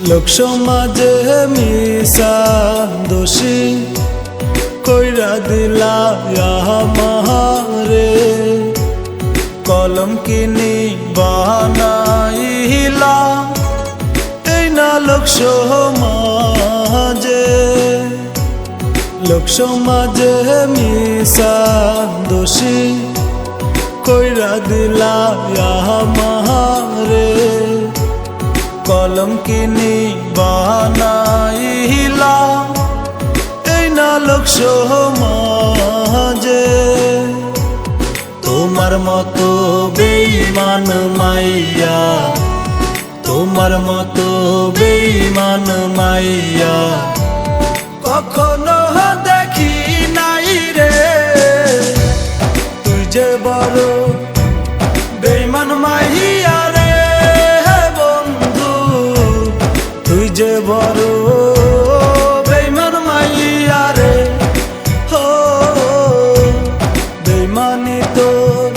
লোক সমাজে মিশা দোষী কইরা দিলা আমারে, কলম কিনি বানাইলা এই না লোক সমাজে। লোক সমাজে মিশা দোষী কইরা দিলা আমারে, কলম কিনি বানাইলা এই না লোক সমাজে। তোমার মতো বেঈমান মাইয়া, তোমার মতো বেঈমান মাইয়া কখনো দেখি নাই রে। তুই যে বড় বেঈমান মাইয়া রে বন্ধু, তুই যে বড় বেঈমান মাইয়া রে। হো বেঈমানি তোর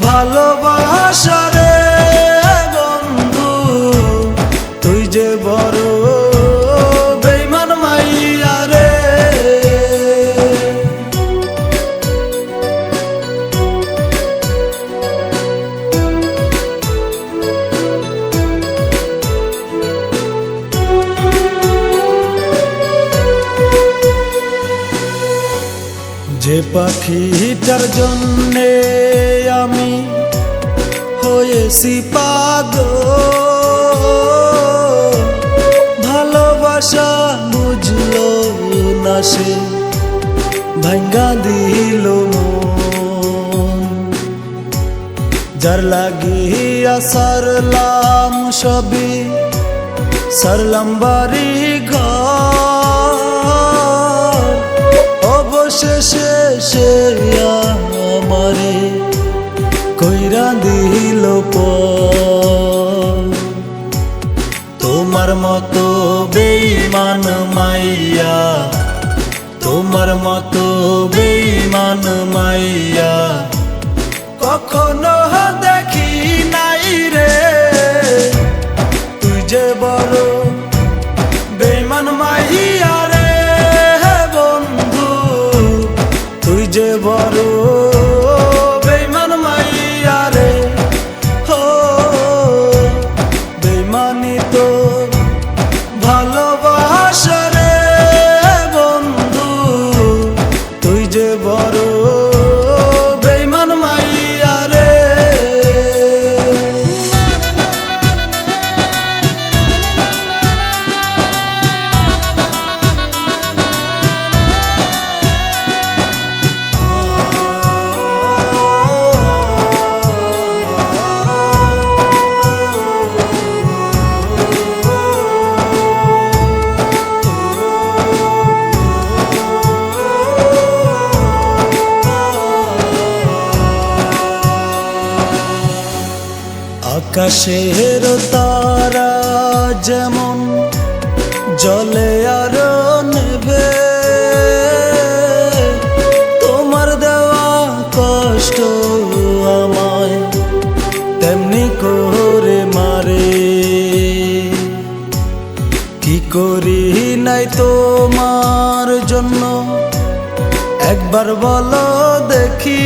ভালোবাসা রে বন্ধু, তুই যে বড় বেঈমান মাইয়া রে। যে পাখিটার জন্যে আমি হয়েছি পাগল, ভালোবাসা বুঝলো না সে ভাঙ্গা দিল মন। যার লাগিয়া সারলাম সবই, সারলাম বাড়ি ঘর, অবশেষে সে আমারে কইরা দিল পর। তোমার মতো বেঈমান মাইয়া, তোমার মতো বেঈমান মাইয়া কখনো দেখি নাই রে। তুই যে বড় বেঈমান মাইয়া রে বন্ধু, তুই যে বড় বেঈমান মাইয়া রে। হো বেঈমানি তোর ভালোবাসা রে বন্ধু, তুই যে বড় বেঈমান মাইয়া রে। আকাশের তারা যেমন জলে আর নেবে, তোমার দেওয়া কষ্ট আমায় তেমনি করে মারে। কি করি নাই তোমার জন্য একবার বলো দেখি,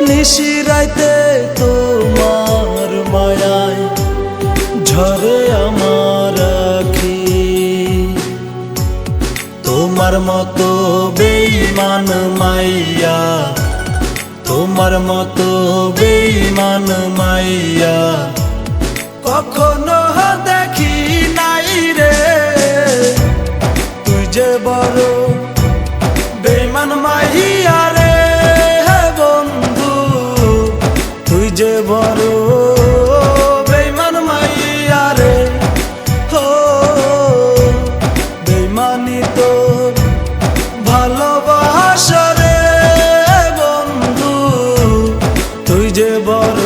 নিশিরাইতে তোমার মায়ায় ঝরে আমার আখি। তোমার মতো বেঈমান মাইয়া, তোমার মতো বেঈমান মাইয়া কখনো দেখি নাই রে। তুই যে বড় বেঈমান মাইয়া রে বন্ধু, তুই যে বড় বেঈমান মাইয়া রে। হো বেঈমানি তোর ভালোবাসা রে বন্ধু, তুই যে বড়